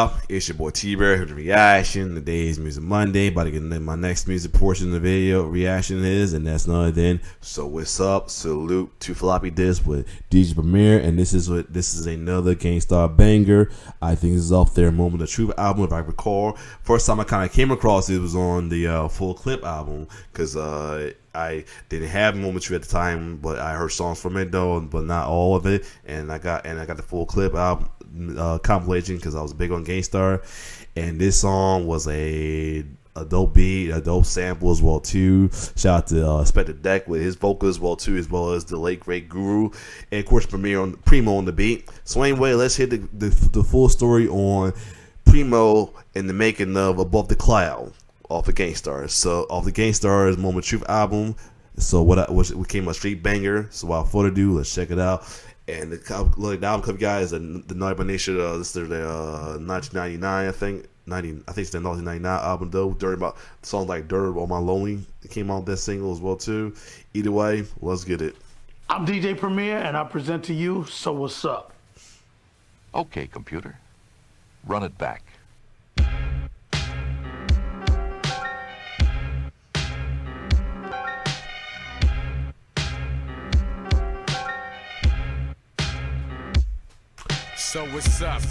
up? It's your boy T-Bear with the reaction. Today's Music Monday. About to get into my next music portion of the video reaction is, and that's none other than So What's Up? Salute to Floppy Disk with DJ Premier, and this is another Starr banger. I think this is off their Moment of Truth album, if I recall. First time I kind of came across it was on the Full Clip album, because I didn't have Moment of Truth at the time, but I heard songs from it though, but not all of it. And I got the Full Clip album compilation because I was big on Starr, and this song was a dope beat, a dope sample as well too. Shout out to Inspector Deck with his vocals as well too, as well as the late great Guru, and of course Primo on the beat. So anyway, let's hit the full story on Primo and the making of Above the Cloud off the Starr. So off the Starr's Moment of Truth album. So what came a straight banger. So without further ado, let's check it out. And the album cover guys, the Naughty by Nature. This is their 1999, I think. I think it's their 1999 album though. About songs like "Dirt" or "My Lonely." It came out that single as well too. Either way, let's get it. I'm DJ Premier, and I present to you So What's Up. Okay, computer, run it back. So what's up?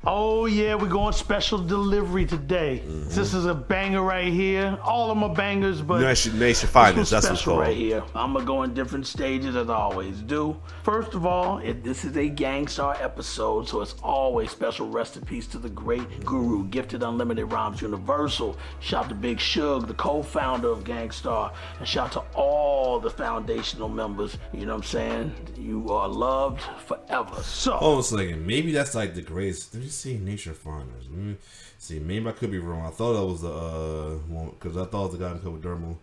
Oh yeah, we're going special delivery today. This is a banger right here. All of them are bangers, but Nation Finest, that's what's called. Right here. I'm gonna go in different stages as I always do. First of all, this is a Starr episode, so it's always special. Rest in peace to the great Guru, Gifted Unlimited Rhymes Universal. Shout to Big Suge, the co-founder of Starr, and shout to all the foundational members. You know what I'm saying? You are loved forever. So, hold on a second. Maybe that's like the greatest. Let me see Nature Finest. Let me see. Maybe I could be wrong. I thought that was the one, because I thought it was the guy who covered Dermal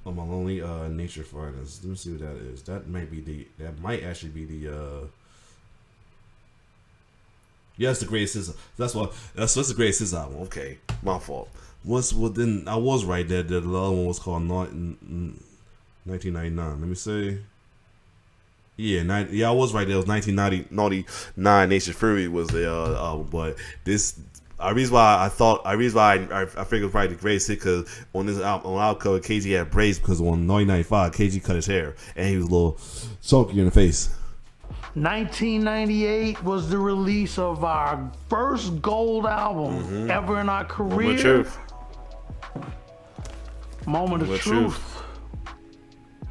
on My Lonely Nature Finest. Let me see what that is. That might actually be the yeah, it's the greatest hits. That's the greatest hits album. Okay, my fault. Then I was right there. The other one was called 1999. Let me see. Yeah, I was right there. It was 1999. Nation Fury was the album, but this. The reason why I figured it was probably the greatest hit, because on this album, on our cover, KG had braids, because on 1995, KG cut his hair and he was a little chunky in the face. 1998 was the release of our first gold album ever in our career. Moment of Truth. Moment of Truth.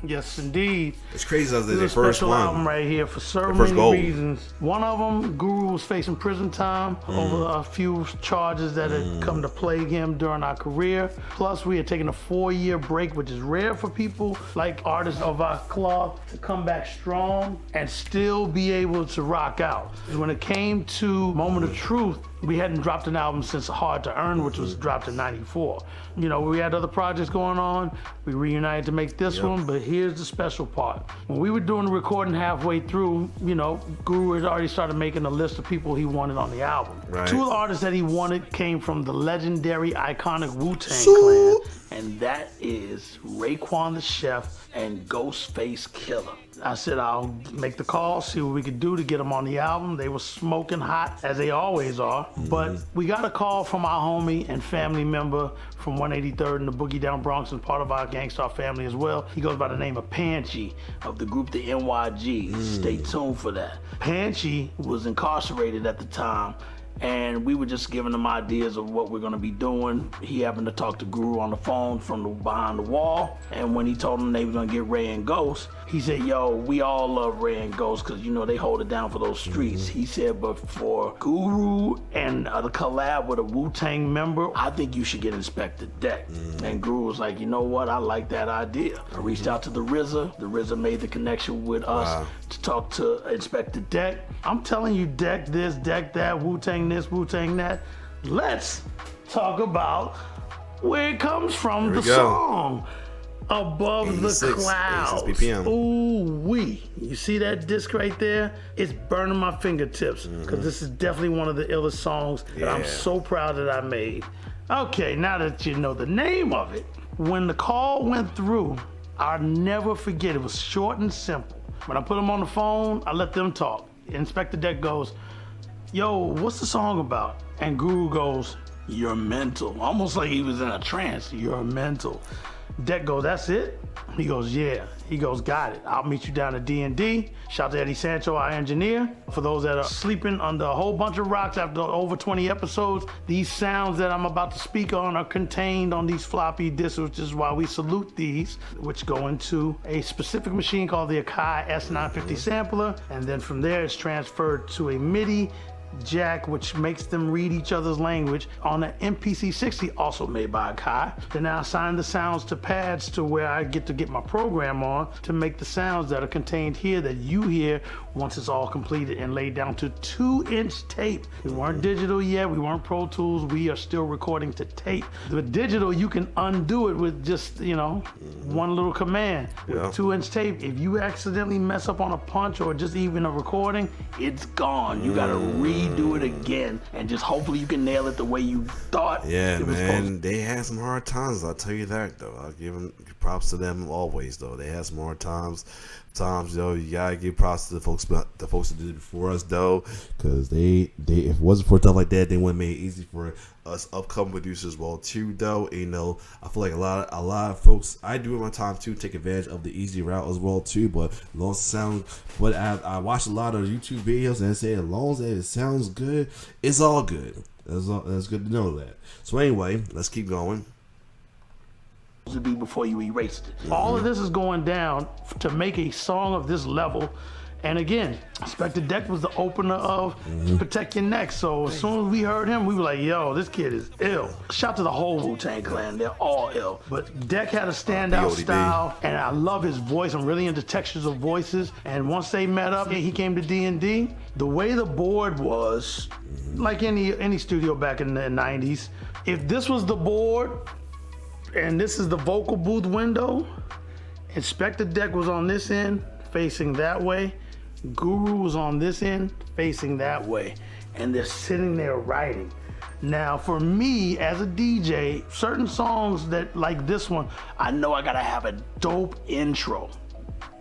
Yes, indeed. It's crazy that the first special album right here for so many reasons. One of them, Guru was facing prison time over a few charges that had come to plague him during our career. Plus, we had taken a 4-year break, which is rare for people like artists of our cloth to come back strong and still be able to rock out. When it came to Moment of Truth, we hadn't dropped an album since Hard to Earn, which was dropped in '94. You know, we had other projects going on. We reunited to make this one, but here's the special part. When we were doing the recording halfway through, you know, Guru had already started making a list of people he wanted on the album. Right. 2 of the artists that he wanted came from the legendary, iconic Wu-Tang Clan, and that is Raekwon the Chef and Ghostface Killah. I said I'll make the call, see what we could do to get them on the album. They were smoking hot, as they always are. But we got a call from our homie and family member from 183rd in the Boogie Down Bronx, and part of our Starr family as well. He goes by the name of Panchy of the group the NYG. Stay tuned for that. Panchy was incarcerated at the time, and we were just giving him ideas of what we're gonna be doing. He happened to talk to Guru on the phone from behind the wall, and when he told him they were gonna get Ray and Ghost, he said, yo, we all love Ray and Ghost, because you know they hold it down for those streets. He said, but for Guru and the collab with a Wu-Tang member, I think you should get Inspector Deck. And Guru was like, you know what, I like that idea. I reached out to the RZA. The RZA made the connection with us to talk to Inspector Deck. I'm telling you, Deck this, Deck that, Wu-Tang this, Wu-Tang that. Let's talk about where it comes from, the song. Above the Clouds. Ooh-wee. You see that disc right there? It's burning my fingertips, because this is definitely one of the illest songs that I'm so proud that I made. Okay, now that you know the name of it, when the call went through, I'll never forget, it was short and simple. When I put them on the phone, I let them talk. Inspector Deck goes, yo, what's the song about? And Guru goes, you're mental. Almost like he was in a trance. You're mental. Deck goes, that's it? He goes, yeah. He goes, got it. I'll meet you down at D&D. Shout to Eddie Sancho, our engineer. For those that are sleeping under a whole bunch of rocks after over 20 episodes, these sounds that I'm about to speak on are contained on these floppy disks, which is why we salute these, which go into a specific machine called the Akai S950 sampler. And then from there, it's transferred to a MIDI jack, which makes them read each other's language on an MPC-60, also made by Akai. Then I assign the sounds to pads to where I get my program on to make the sounds that are contained here that you hear once it's all completed and laid down to 2-inch tape. We weren't digital yet, we weren't Pro Tools, we are still recording to tape. With digital, you can undo it with just, one little command. With 2-inch tape, if you accidentally mess up on a punch or just even a recording, it's gone. You gotta redo it again, and just hopefully you can nail it the way you thought. Yeah, it was man, they had some hard times. I'll tell you that though. I'll give them props to them always though. They had some hard times. Though you gotta give props to the folks that did it before us though, because they if it wasn't for stuff like that, they wouldn't make it easy for us upcoming producers well too though. I feel like a lot of folks, I do in my time too, take advantage of the easy route as well too, but as long as it sounds, but I watched a lot of YouTube videos and say as long as it sounds good, it's all good. That's good to know that. So anyway, let's keep going. To be before you erased it. All of this is going down to make a song of this level. And again, Inspector Deck was the opener of Protect Your Neck. So as soon as we heard him, we were like, yo, this kid is ill. Shout to the whole Wu-Tang Clan. They're all ill. But Deck had a standout style, and I love his voice. I'm really into textures of voices. And once they met up, he came to D&D. The way the board was, like any studio back in the 90s, if this was the board, and this is the vocal booth window, Inspector Deck was on this end facing that way, Guru was on this end facing that way, and they're sitting there writing. Now for me as a DJ, certain songs that like this one, I know I gotta have a dope intro.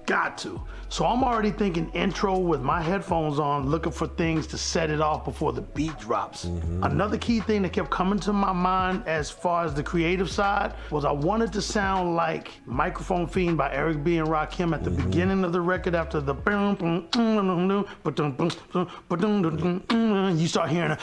Got to. So I'm already thinking intro with my headphones on, looking for things to set it off before the beat drops. Another key thing that kept coming to my mind as far as the creative side was I wanted to sound like Microphone Fiend by Eric B. and Rakim at the beginning of the record after the you start hearing it.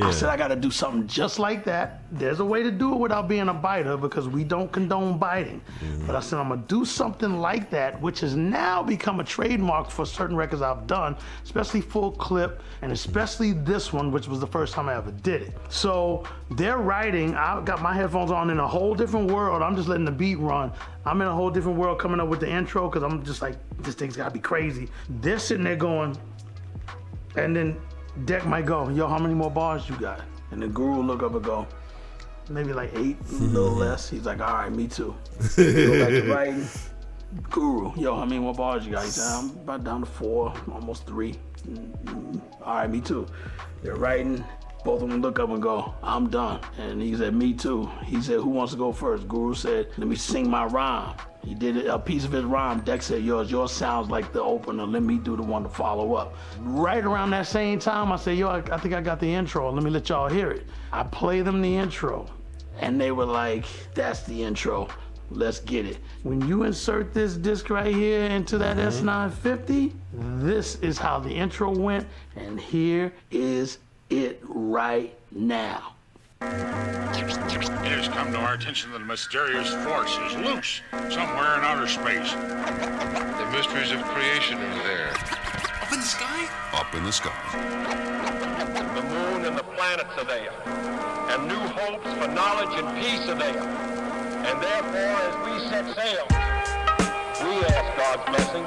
I said I gotta do something just like that. There's a way to do it without being a biter because we don't condone biting. But I said I'm gonna do something like that, which has now become a trademark for certain records I've done, especially Full Clip, and especially this one, which was the first time I ever did it. So they're writing, I've got my headphones on in a whole different world. I'm just letting the beat run. I'm in a whole different world coming up with the intro because I'm just like, this thing's gotta be crazy. They're sitting there going, and then Deck might go, yo, how many more bars you got? And the Guru look up and go, maybe like 8, a little less. He's like, all right, me too. Go back to writing. Guru, yo, how many more bars you got? He's like, I'm about down to 4, almost 3. All right, me too. They're writing. Both of them look up and go, I'm done. And he said, me too. He said, who wants to go first? Guru said, let me sing my rhyme. He did a piece of his rhyme. Deck said, yours sounds like the opener. Let me do the one to follow up. Right around that same time, I said, yo, I think I got the intro. Let me let y'all hear it. I play them the intro. And they were like, that's the intro. Let's get it. When you insert this disc right here into that S950, this is how the intro went. And here is it right now. It has come to our attention that a mysterious force is loose somewhere in outer space. The mysteries of creation are there. Up in the sky? Up in the sky. The moon and the planets are there, and new hopes for knowledge and peace are there. And therefore, as we set sail, we ask God's blessing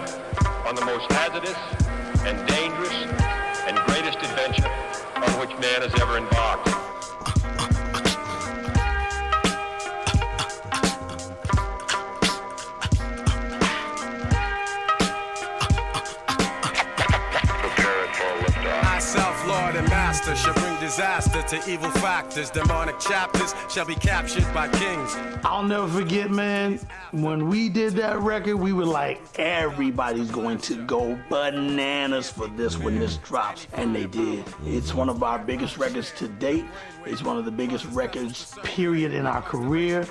on the most hazardous and dangerous and greatest adventure on which man has ever embarked. art and master shall bring disaster to evil factors. Demonic chapters shall be captured by kings. I'll never forget, man, when we did that record, we were like, everybody's going to go bananas for this when this drops. And they did. It's one of our biggest records to date. It's one of the biggest records, period, in our career.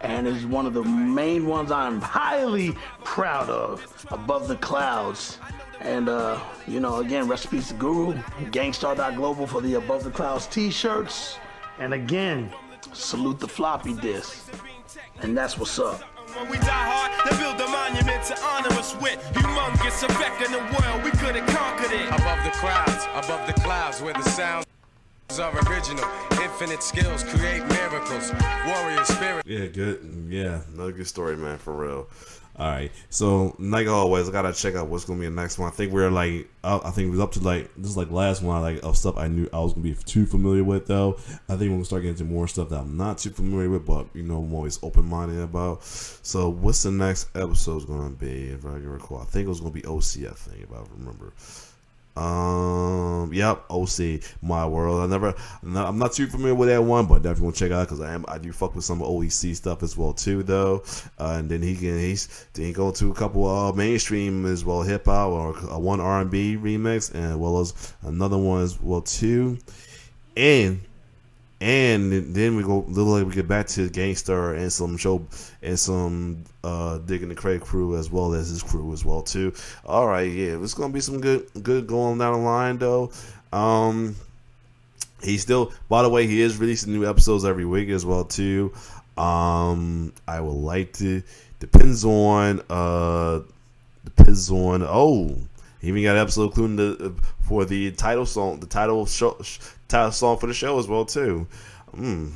And it's one of the main ones I'm highly proud of, Above the Clouds. And, you know, again, rest in peace to Guru, Gangstar.global for the Above the Clouds t-shirts. And again, salute the floppy disk. And that's what's up. When we die hard, they build a monument to honor us with humongous effect in the world. We could have conquered it. Above the clouds, where the sounds are original. Infinite skills create miracles. Warrior spirit. Yeah, good. Yeah, another good story, man, for real. All right, so like always, I gotta check out what's gonna be the next one. I think we're like, I think it was up to like this is like last one, like of stuff I knew I was gonna be too familiar with though. I think we're gonna start getting into more stuff that I'm not too familiar with, but you know I'm always open minded about. So what's the next episode gonna be? If I can recall, I think it was gonna be OC. I think if I remember. Yep, OC, My World. I'm not too familiar with that one, but definitely want to check it out because I do fuck with some OEC stuff as well too, though. And then he's go to a couple mainstream as well, hip hop or one R&B remix, and as well as another one as well too. And then we go literally we get back to Gangstar and some show and some Digging the Craig crew as well as his crew as well too. All right, yeah, it's gonna be some good going down the line though. He still, by the way, he is releasing new episodes every week as well too. I would like to depends on he even got an episode including for the title song for the show as well too.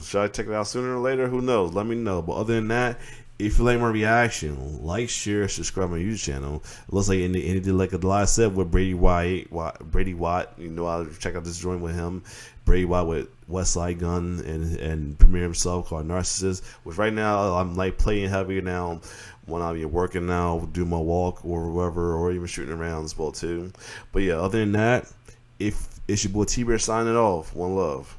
Should I check it out sooner or later? Who knows? Let me know. But other than that, if you like my reaction, like, share, subscribe to my YouTube channel. It looks like anything like I said with Brady Watt. You know, I'll check out this joint with him. Brady Watt with Westside Gun and Premier himself called Narcissist. Which right now I'm like playing heavier now when I'm working now, do my walk or whatever, or even shooting around as well too. But yeah, other than that, if it's your boy T-Bear signing off. One love.